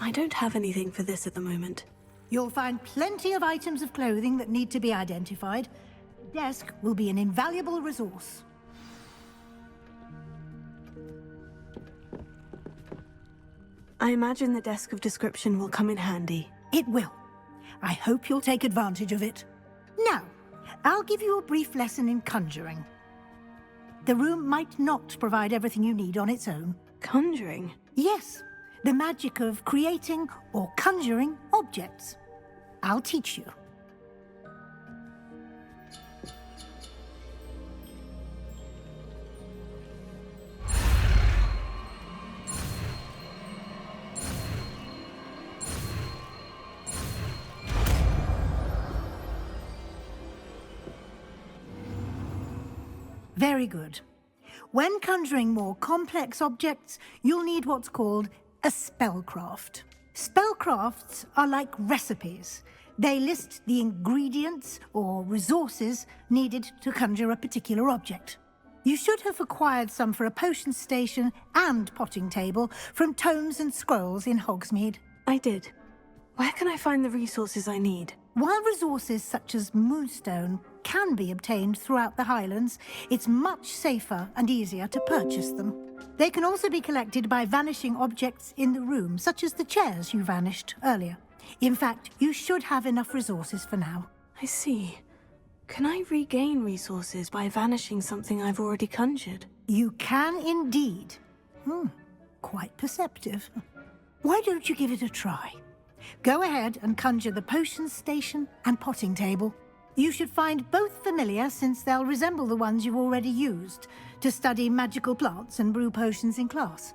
I don't have anything for this at the moment. You'll find plenty of items of clothing that need to be identified. The desk will be an invaluable resource. I imagine the desk of description will come in handy. It will. I hope you'll take advantage of it. Now, I'll give you a brief lesson in conjuring. The room might not provide everything you need on its own. Conjuring? Yes, the magic of creating or conjuring objects. I'll teach you. Very good. When conjuring more complex objects, you'll need what's called a spellcraft. Spellcrafts are like recipes. They list the ingredients or resources needed to conjure a particular object. You should have acquired some for a potion station and potting table from tomes and scrolls in Hogsmeade. I did. Where can I find the resources I need? While resources such as moonstone can be obtained throughout the Highlands, it's much safer and easier to purchase them. They can also be collected by vanishing objects in the room, such as the chairs you vanished earlier. In fact, you should have enough resources for now. I see. Can I regain resources by vanishing something I've already conjured? You can indeed. Quite perceptive. Why don't you give it a try? Go ahead and conjure the potion station and potting table. You should find both familiar, since they'll resemble the ones you've already used to study magical plants and brew potions in class.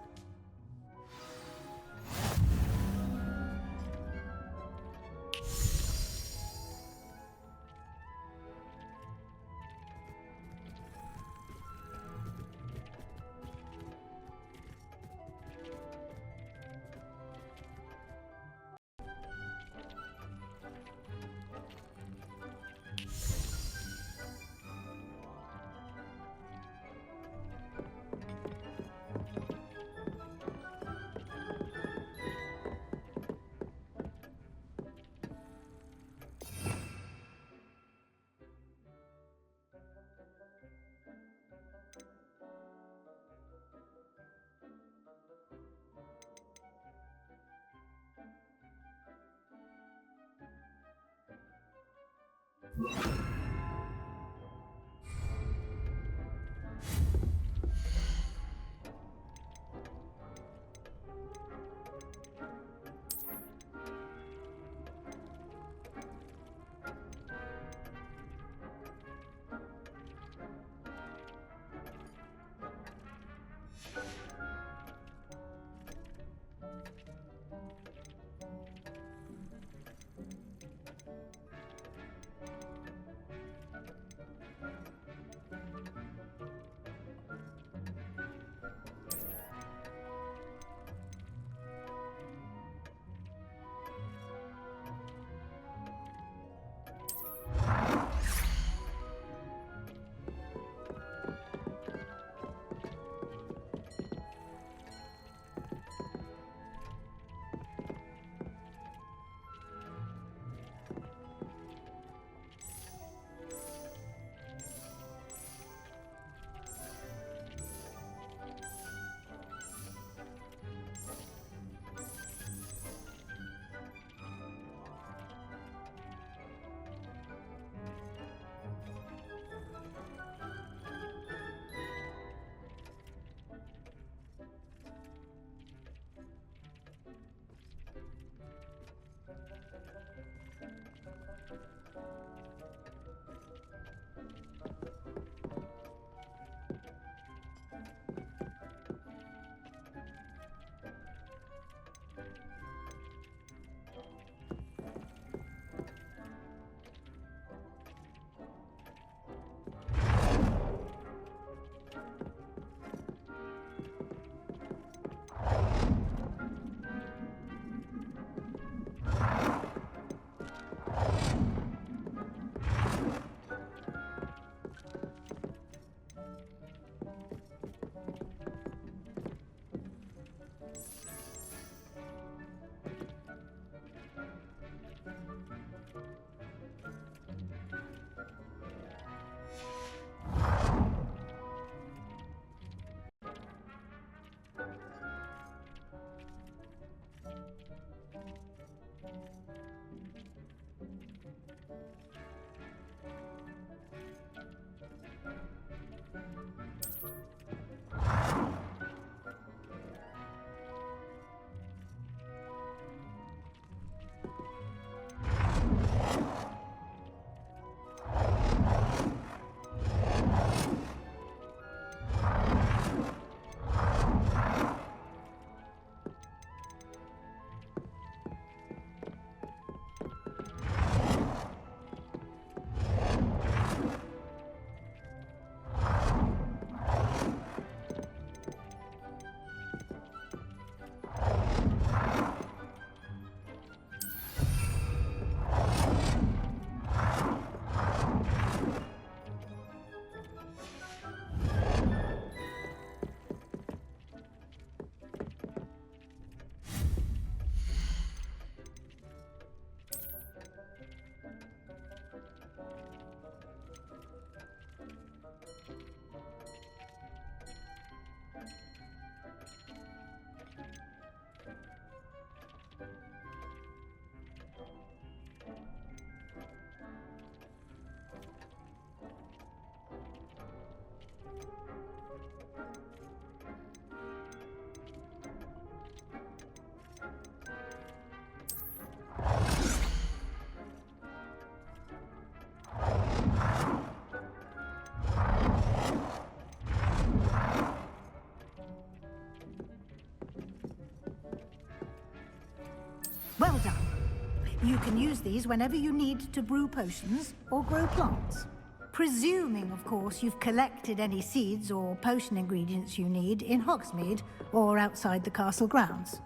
You can use these whenever you need to brew potions or grow plants. Presuming, of course, you've collected any seeds or potion ingredients you need in Hogsmeade or outside the castle grounds.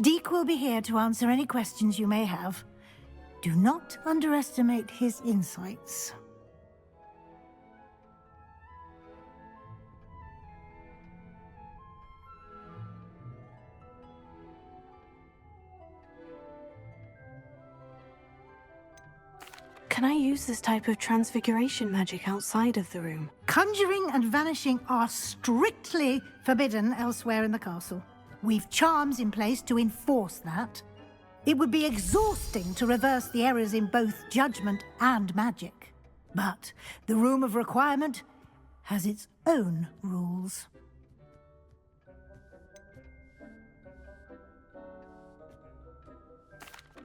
Deek will be here to answer any questions you may have. Do not underestimate his insights. Can I use this type of transfiguration magic outside of the room? Conjuring and vanishing are strictly forbidden elsewhere in the castle. We've charms in place to enforce that. It would be exhausting to reverse the errors in both judgment and magic. But the Room of Requirement has its own rules.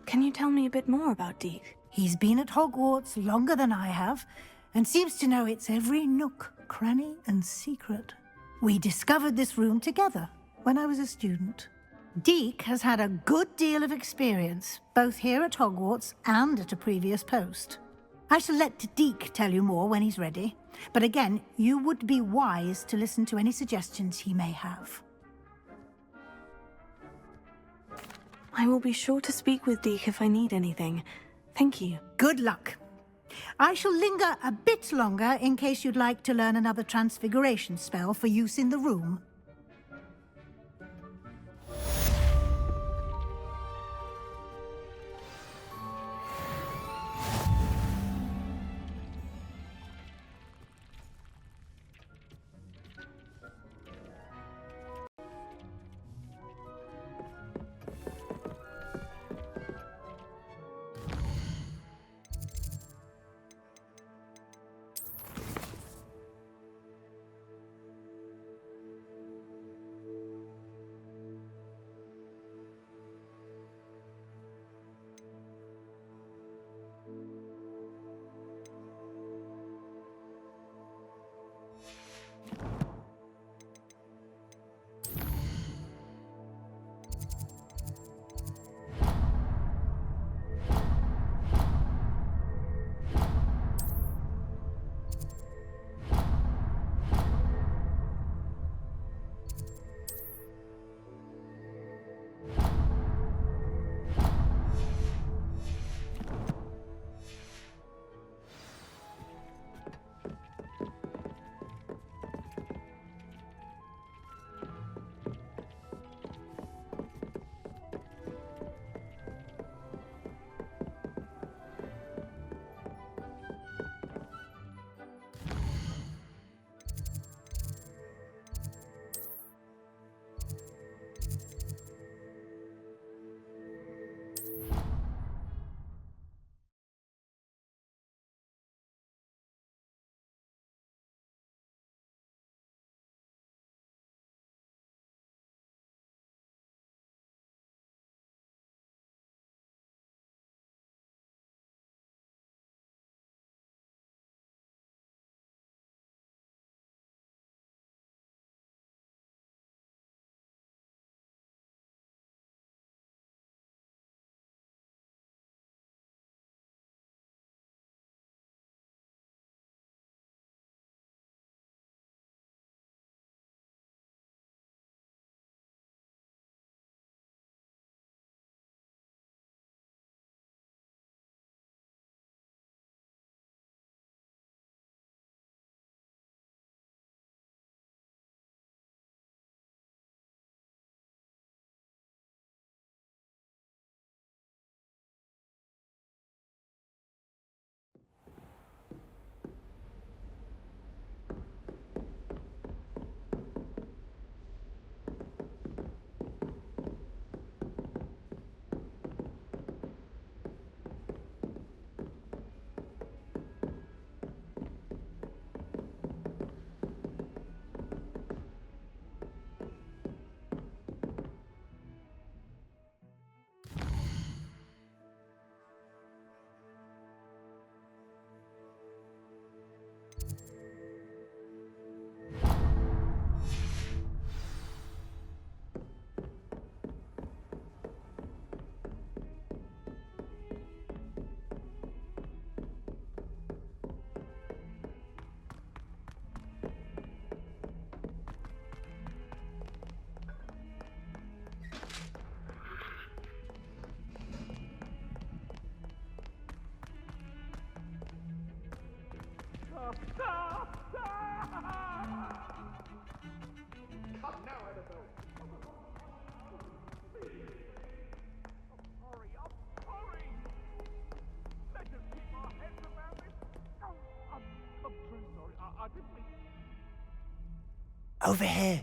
Can you tell me a bit more about Deek? He's been at Hogwarts longer than I have, and seems to know its every nook, cranny, and secret. We discovered this room together when I was a student. Deek has had a good deal of experience, both here at Hogwarts and at a previous post. I shall let Deek tell you more when he's ready, but again, you would be wise to listen to any suggestions he may have. I will be sure to speak with Deek if I need anything. Thank you. Good luck. I shall linger a bit longer in case you'd like to learn another transfiguration spell for use in the room. Over here.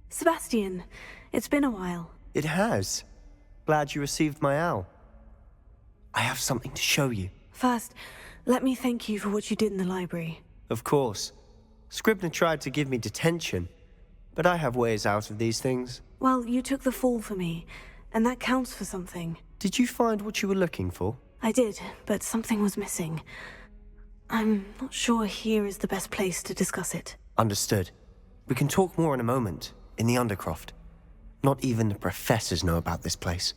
Sebastian, it's been a while. It has. Glad you received my owl. I have something to show you. First, let me thank you for what you did in the library. Of course. Scribner tried to give me detention, but I have ways out of these things. Well, you took the fall for me, and that counts for something. Did you find what you were looking for? I did, but something was missing. I'm not sure here is the best place to discuss it. Understood. We can talk more in a moment, in the Undercroft. Not even the professors know about this place.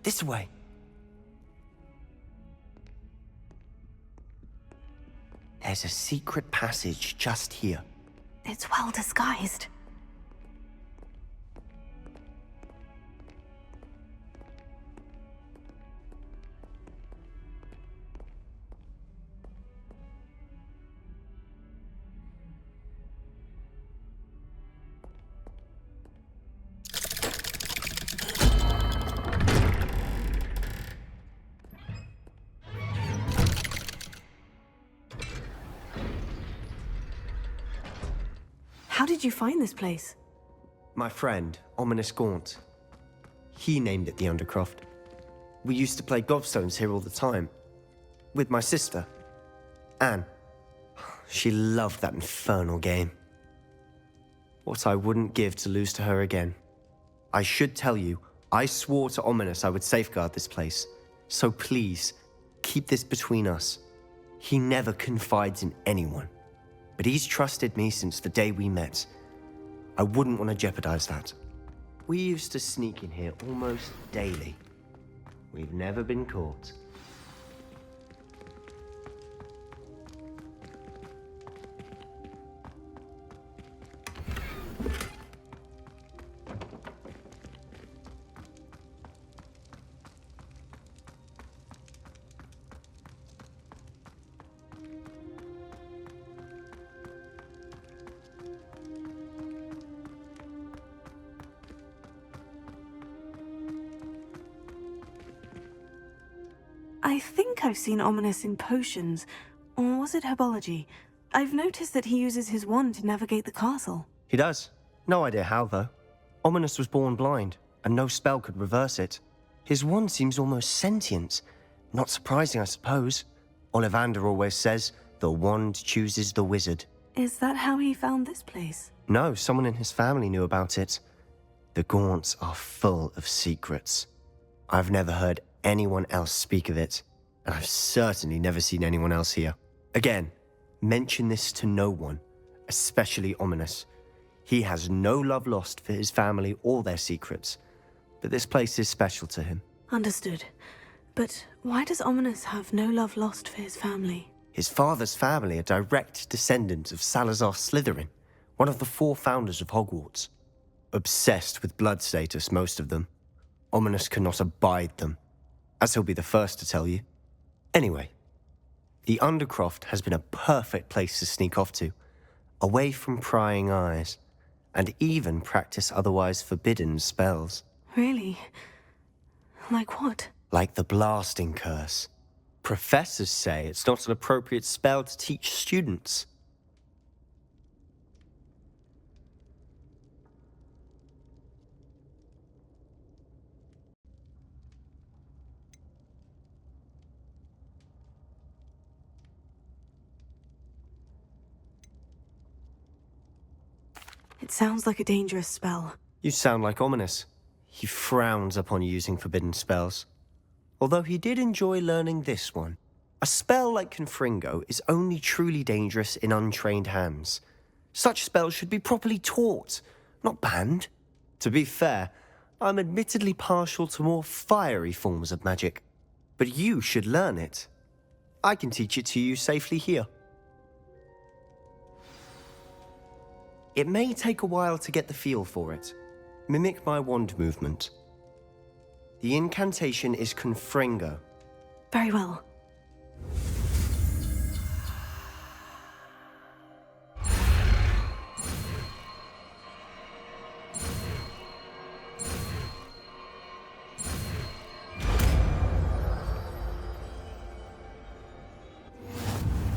This way. There's a secret passage just here. It's well disguised. How did you find this place? My friend, Ominous Gaunt. He named it the Undercroft. We used to play gobstones here all the time. With my sister, Anne. She loved that infernal game. What I wouldn't give to lose to her again. I should tell you, I swore to Ominous I would safeguard this place. So please, keep this between us. He never confides in anyone. But he's trusted me since the day we met. I wouldn't want to jeopardize that. We used to sneak in here almost daily. We've never been caught. I think I've seen Ominous in potions, or was it herbology? I've noticed that he uses his wand to navigate the castle. He does. No idea how, though. Ominous was born blind, and no spell could reverse it. His wand seems almost sentient. Not surprising, I suppose. Ollivander always says, the wand chooses the wizard. Is that how he found this place? No, someone in his family knew about it. The Gaunts are full of secrets. I've never heard anyone else speak of it, and I've certainly never seen anyone else here. Again, mention this to no one, especially Ominous. He has no love lost for his family or their secrets, but this place is special to him. Understood. But why does Ominous have no love lost for his family? His father's family are direct descendants of Salazar Slytherin, one of the 4 founders of Hogwarts. Obsessed with blood status, most of them. Ominous cannot abide them, as he'll be the first to tell you. Anyway, the Undercroft has been a perfect place to sneak off to, away from prying eyes, and even practice otherwise forbidden spells. Really? Like what? Like the blasting curse. Professors say it's not an appropriate spell to teach students. It sounds like a dangerous spell. You sound like Ominous. He frowns upon using forbidden spells. Although he did enjoy learning this one. A spell like Confringo is only truly dangerous in untrained hands. Such spells should be properly taught, not banned. To be fair, I'm admittedly partial to more fiery forms of magic. But you should learn it. I can teach it to you safely here. It may take a while to get the feel for it. Mimic my wand movement. The incantation is Confringo. Very well.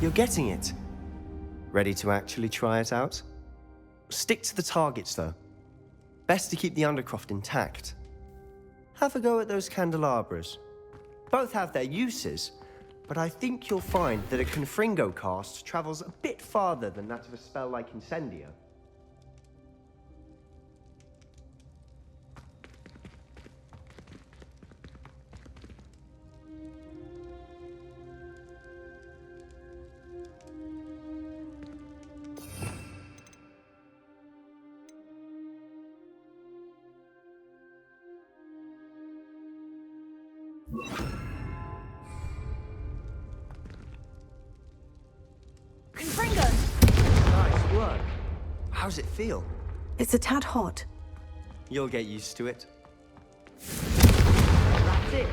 You're getting it. Ready to actually try it out? Stick to the targets, though. Best to keep the Undercroft intact. Have a go at those candelabras. Both have their uses, but I think you'll find that a Confringo cast travels a bit farther than that of a spell like Incendio. Nice work. How's it feel? It's a tad hot. You'll get used to it. That's it.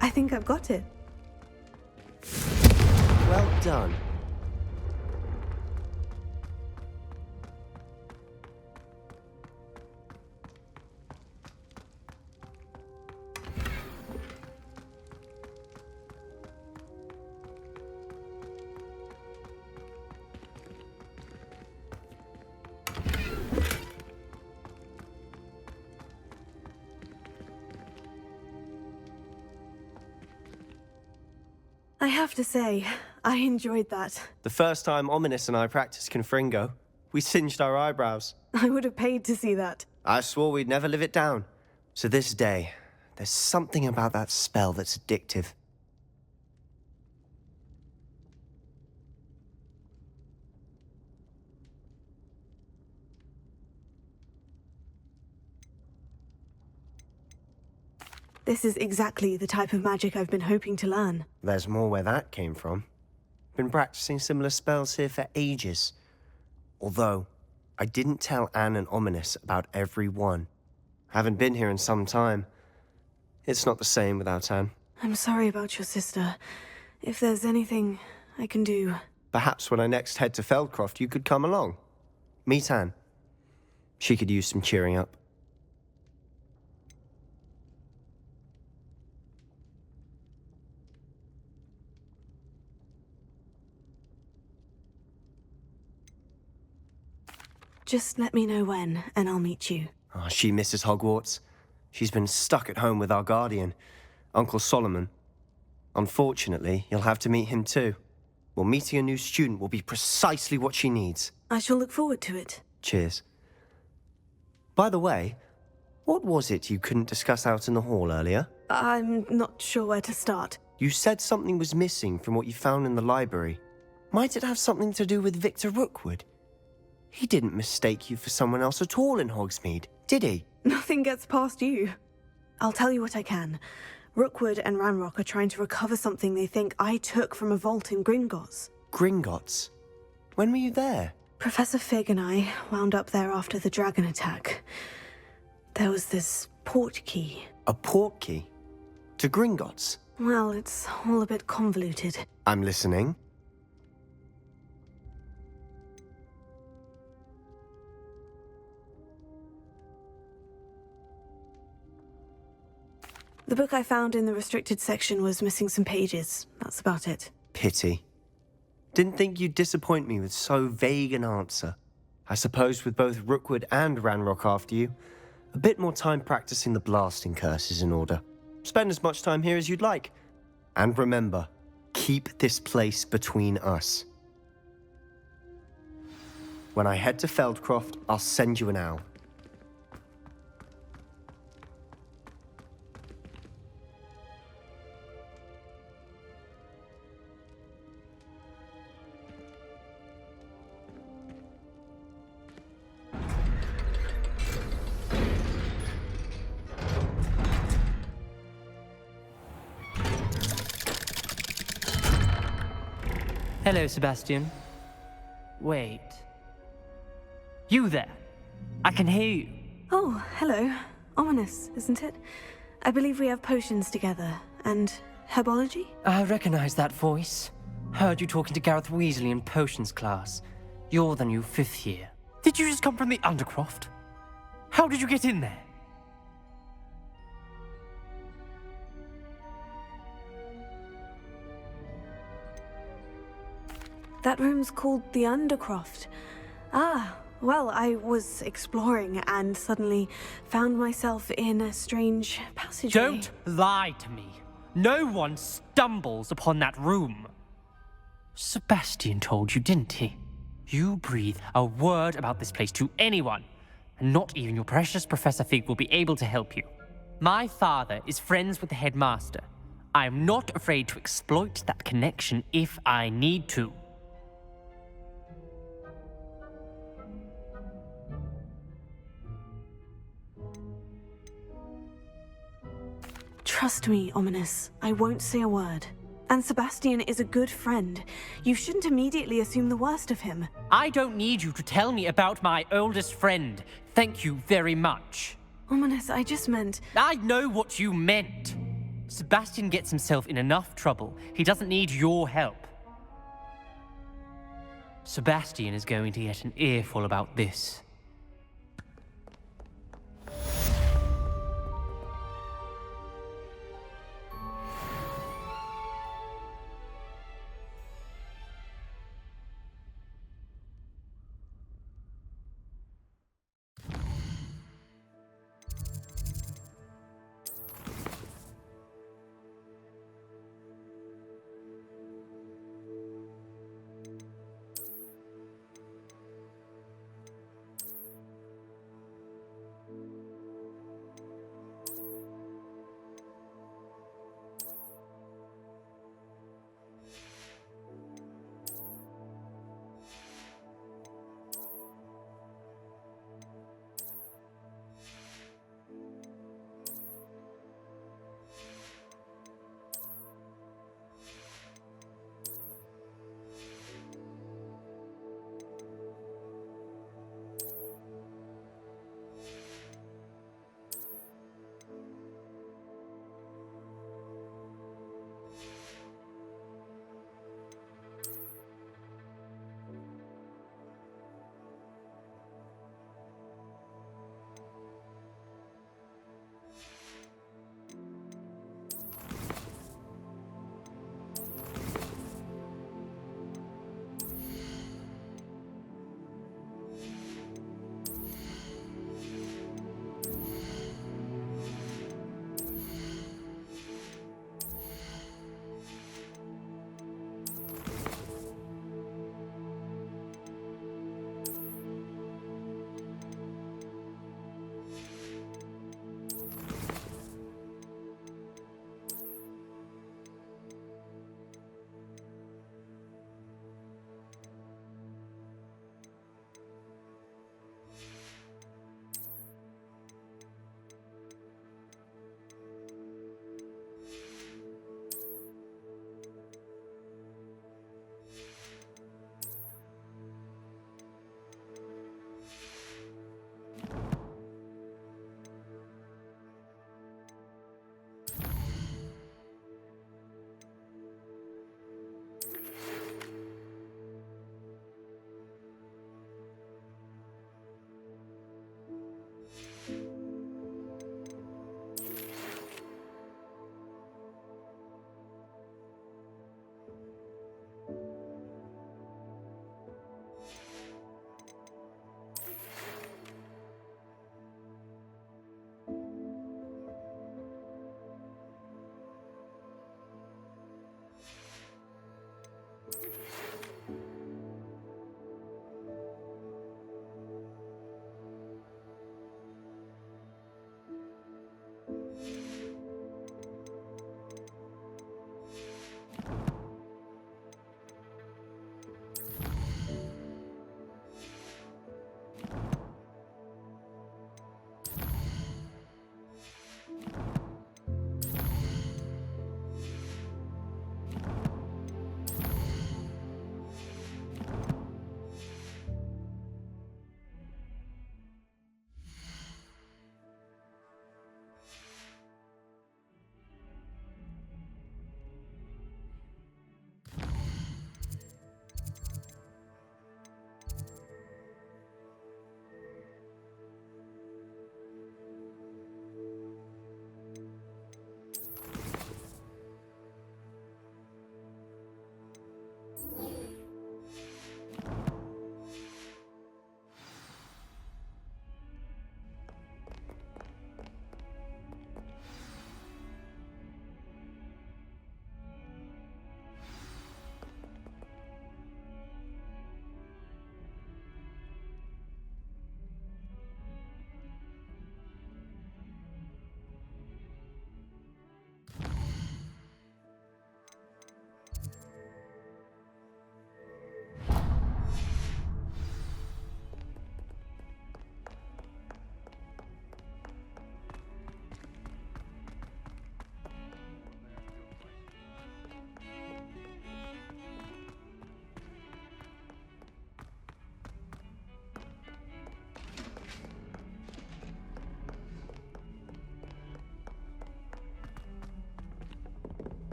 I think I've got it. Well done. I have to say, I enjoyed that. The first time Ominous and I practiced Confringo, we singed our eyebrows. I would have paid to see that. I swore we'd never live it down. To this day, there's something about that spell that's addictive. This is exactly the type of magic I've been hoping to learn. There's more where that came from. Been practicing similar spells here for ages. Although, I didn't tell Anne and Ominous about every one. Haven't been here in some time. It's not the same without Anne. I'm sorry about your sister. If there's anything I can do... Perhaps when I next head to Feldcroft, you could come along. Meet Anne. She could use some cheering up. Just let me know when, and I'll meet you. Oh, she misses Hogwarts. She's been stuck at home with our guardian, Uncle Solomon. Unfortunately, you'll have to meet him too. Well, meeting a new student will be precisely what she needs. I shall look forward to it. Cheers. By the way, what was it you couldn't discuss out in the hall earlier? I'm not sure where to start. You said something was missing from what you found in the library. Might it have something to do with Victor Rookwood? He didn't mistake you for someone else at all in Hogsmeade, did he? Nothing gets past you. I'll tell you what I can. Rookwood and Ranrock are trying to recover something they think I took from a vault in Gringotts. Gringotts? When were you there? Professor Fig and I wound up there after the dragon attack. There was this port key. A port key? To Gringotts? Well, it's all a bit convoluted. I'm listening. The book I found in the restricted section was missing some pages. That's about it. Pity. Didn't think you'd disappoint me with so vague an answer. I suppose with both Rookwood and Ranrock after you, a bit more time practicing the blasting curse is in order. Spend as much time here as you'd like. And remember, keep this place between us. When I head to Feldcroft, I'll send you an owl. Hello, Sebastian. Wait. You there? I can hear you. Oh, hello. Ominous, isn't it? I believe we have potions together. And herbology? I recognize that voice. Heard you talking to Gareth Weasley in potions class. You're the new 5th year. Did you just come from the Undercroft? How did you get in there? That room's called the Undercroft. Ah, well, I was exploring and suddenly found myself in a strange passageway. Don't lie to me. No one stumbles upon that room. Sebastian told you, didn't he? You breathe a word about this place to anyone, and not even your precious Professor Fig will be able to help you. My father is friends with the headmaster. I am not afraid to exploit that connection if I need to. Trust me, Ominous. I won't say a word. And Sebastian is a good friend. You shouldn't immediately assume the worst of him. I don't need you to tell me about my oldest friend. Thank you very much. Ominous, I just meant... I know what you meant. Sebastian gets himself in enough trouble. He doesn't need your help. Sebastian is going to get an earful about this.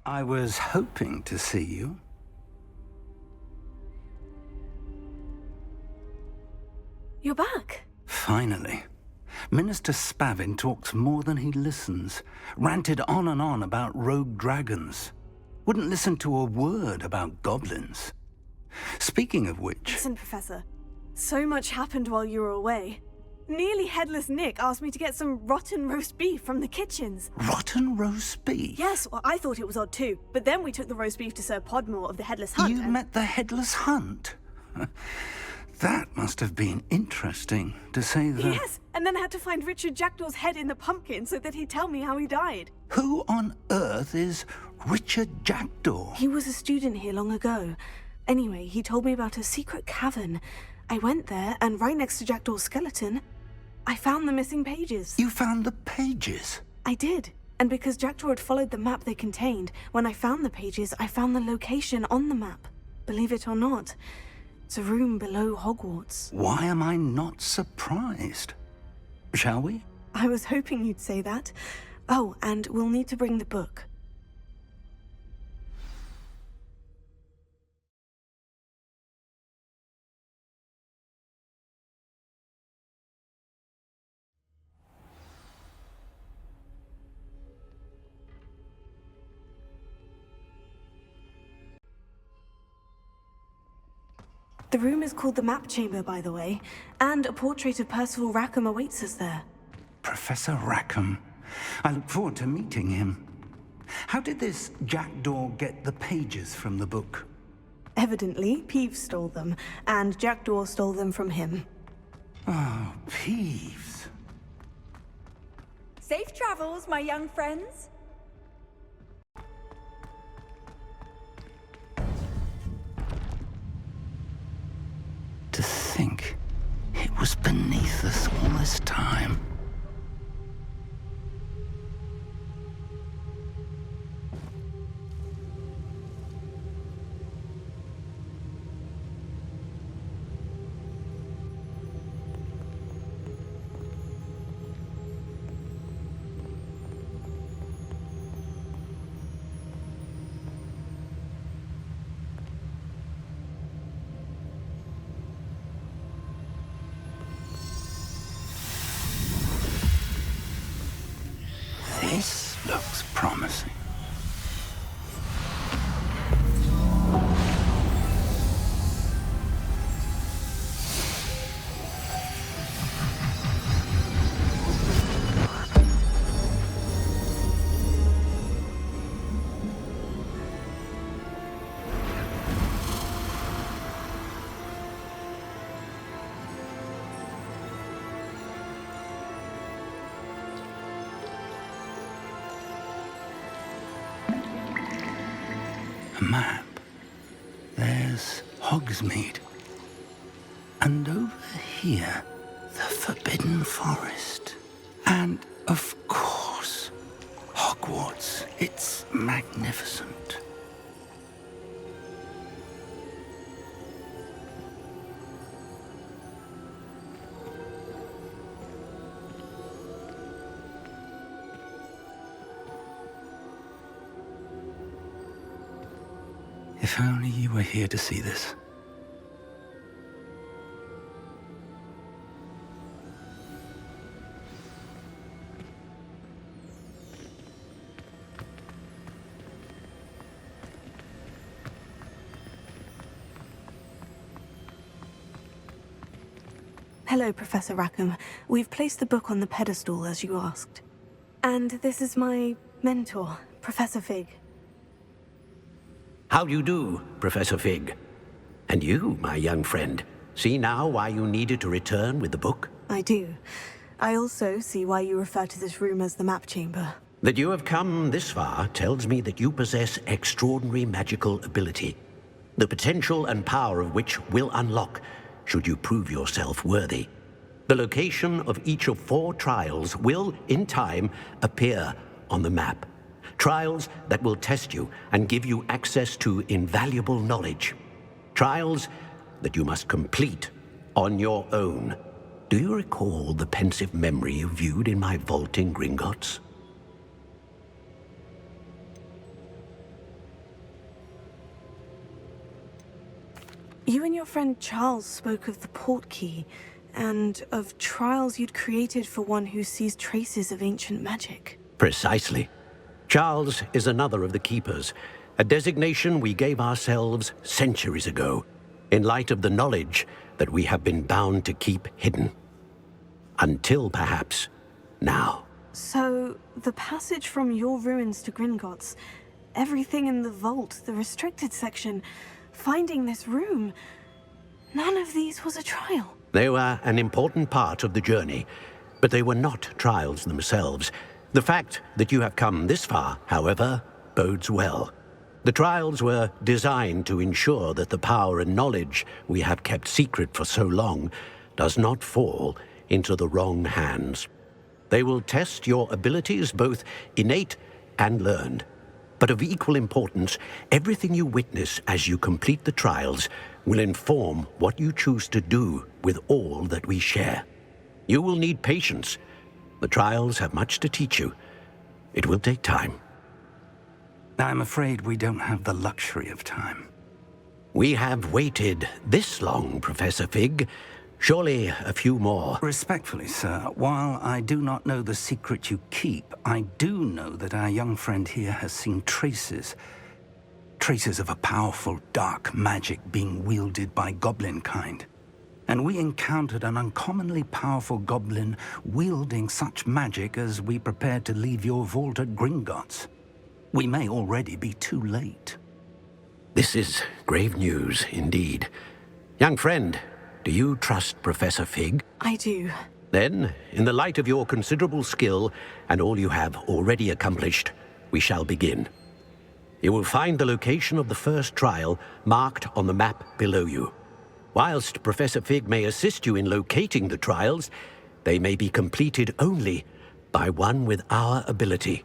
I was hoping to see you. You're back. Finally. Minister Spavin talks more than he listens. Ranted on and on about rogue dragons. Wouldn't listen to a word about goblins. Speaking of which... Listen, Professor. So much happened while you were away. Nearly Headless Nick asked me to get some rotten roast beef from the kitchens. Rotten roast beef? Yes, well, I thought it was odd too. But then we took the roast beef to Sir Podmore of the Headless Hunt. You met the Headless Hunt? That must have been interesting, to say the... Yes, and then I had to find Richard Jackdaw's head in the pumpkin so that he'd tell me how he died. Who on earth is Richard Jackdaw? He was a student here long ago. Anyway, he told me about a secret cavern. I went there, and right next to Jackdaw's skeleton, I found the missing pages. You found the pages? I did. And because Jackdaw had followed the map they contained, when I found the pages, I found the location on the map. Believe it or not, it's a room below Hogwarts. Why am I not surprised? Shall we? I was hoping you'd say that. Oh, and we'll need to bring the book. The room is called the Map Chamber, by the way, and a portrait of Percival Rackham awaits us there. Professor Rackham. I look forward to meeting him. How did this Jackdaw get the pages from the book? Evidently, Peeves stole them, and Jackdaw stole them from him. Oh, Peeves. Safe travels, my young friends. To think it was beneath us all this time. This looks promising. A map. There's Hogsmeade. And over here, the Forbidden Forest. And, of course, Hogwarts. It's magnificent. If only you were here to see this. Hello, Professor Rackham. We've placed the book on the pedestal, as you asked. And this is my mentor, Professor Fig. How do you do, Professor Fig? And you, my young friend, see now why you needed to return with the book? I do. I also see why you refer to this room as the Map Chamber. That you have come this far tells me that you possess extraordinary magical ability, the potential and power of which will unlock should you prove yourself worthy. The location of each of 4 trials will, in time, appear on the map. Trials that will test you and give you access to invaluable knowledge. Trials that you must complete on your own. Do you recall the pensive memory you viewed in my vault in Gringotts? You and your friend Charles spoke of the port key, and of trials you'd created for one who sees traces of ancient magic. Precisely. Charles is another of the Keepers, a designation we gave ourselves centuries ago, in light of the knowledge that we have been bound to keep hidden. Until, perhaps, now. So, the passage from your ruins to Gringotts, everything in the vault, the restricted section, finding this room, none of these was a trial. They were an important part of the journey, but they were not trials themselves. The fact that you have come this far, however, bodes well. The trials were designed to ensure that the power and knowledge we have kept secret for so long does not fall into the wrong hands. They will test your abilities, both innate and learned. But of equal importance, everything you witness as you complete the trials will inform what you choose to do with all that we share. You will need patience. The trials have much to teach you. It will take time. I'm afraid we don't have the luxury of time. We have waited this long, Professor Fig. Surely a few more. Respectfully, sir, while I do not know the secret you keep, I do know that our young friend here has seen traces of a powerful dark magic being wielded by goblin kind. And we encountered an uncommonly powerful goblin wielding such magic as we prepared to leave your vault at Gringotts. We may already be too late. This is grave news indeed. Young friend, do you trust Professor Fig? I do. Then, in the light of your considerable skill and all you have already accomplished, we shall begin. You will find the location of the first trial marked on the map below you. Whilst Professor Fig may assist you in locating the trials, they may be completed only by one with our ability.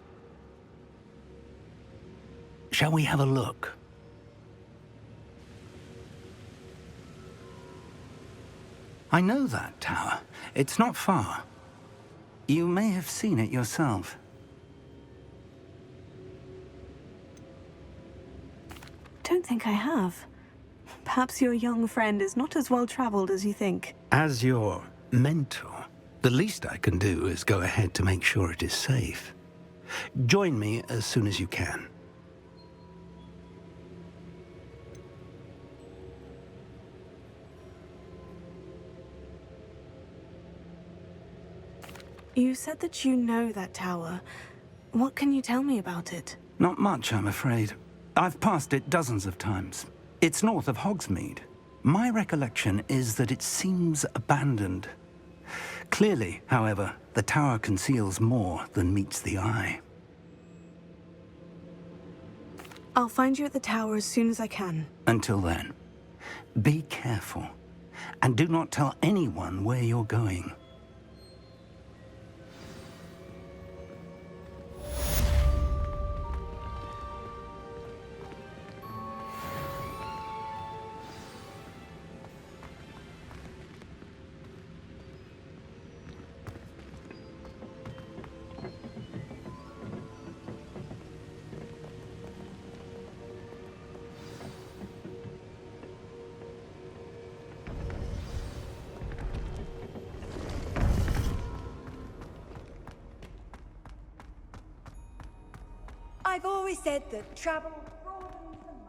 Shall we have a look? I know that tower. It's not far. You may have seen it yourself. Don't think I have. Perhaps your young friend is not as well traveled as you think. As your mentor, the least I can do is go ahead to make sure it is safe. Join me as soon as you can. You said that you know that tower. What can you tell me about it? Not much, I'm afraid. I've passed it dozens of times. It's north of Hogsmeade. My recollection is that it seems abandoned. Clearly, however, the tower conceals more than meets the eye. I'll find you at the tower as soon as I can. Until then, be careful, and do not tell anyone where you're going. I've always said that travel broadens the mind.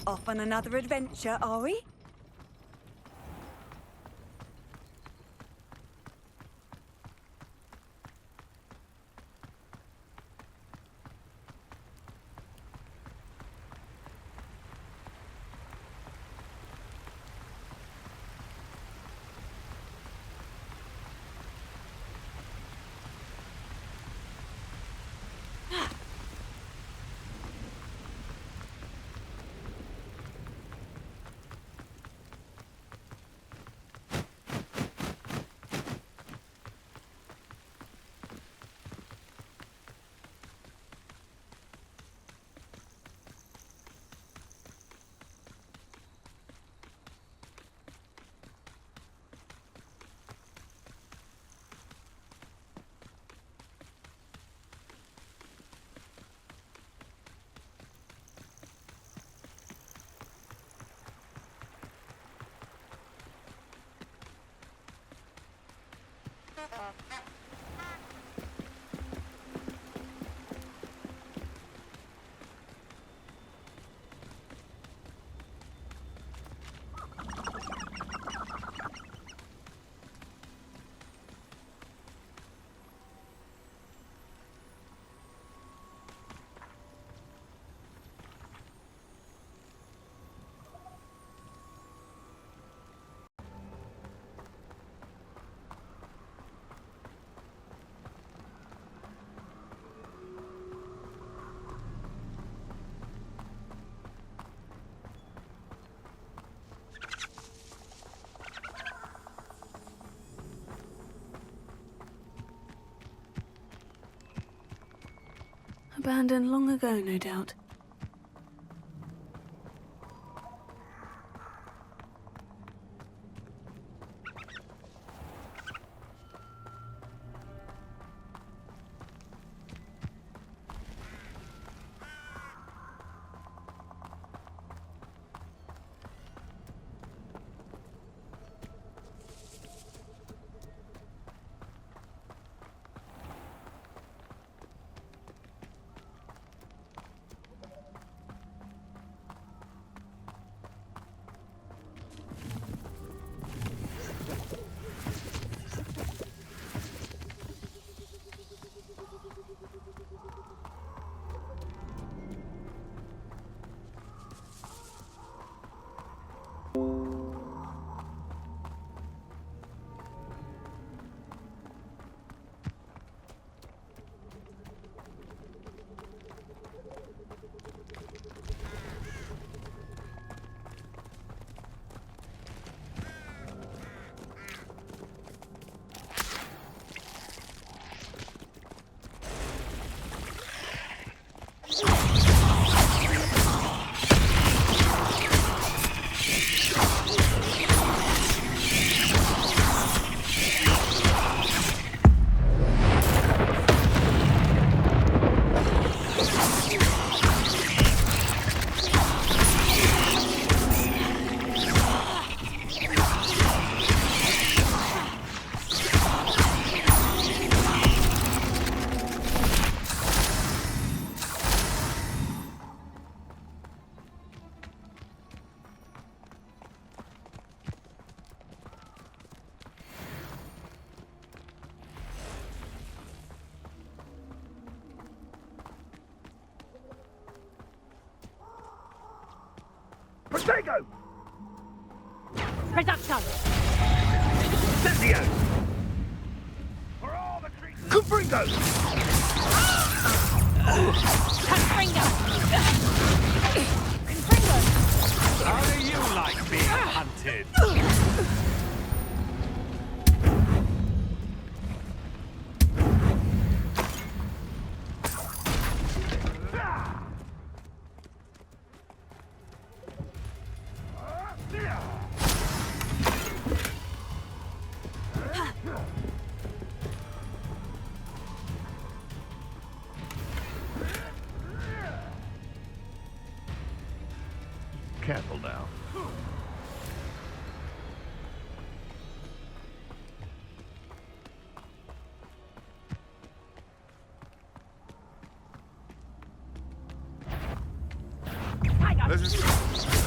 Off on another adventure, are we? Abandoned long ago, no doubt. Protego! Production! Censio! For all the creatures! Confringo! Confringo! How do you like being hunted? Careful now. Tiger! This is...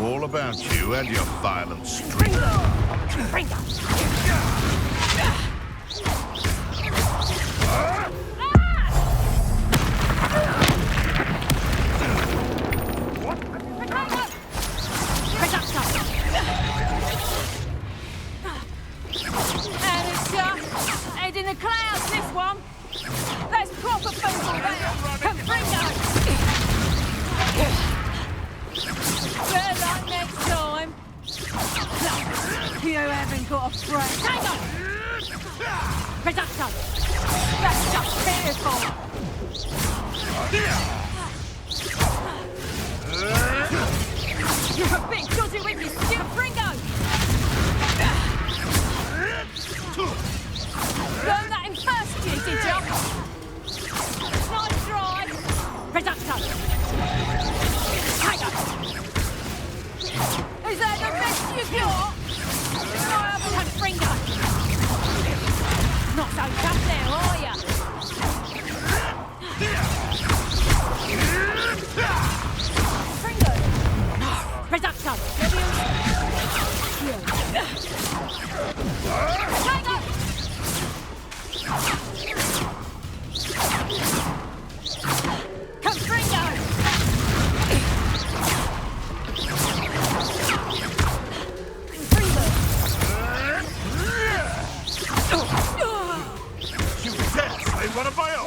all about you and your violent streak. Head in the clouds, this one. That's proper football there. Confringo. Good luck next time. You haven't got a friend. Hang on. Reducto. That's just pitiful. You're a bit dodgy with your stupid Fringo. Learn that in first year, did you? Nice try. Reducto. Hang on. Is that the best you got? No, I've had Fringo. Not so tough there, are you? Fringo. Reducto. Hang on. Confringo! Confringo! You can tell they run a bio.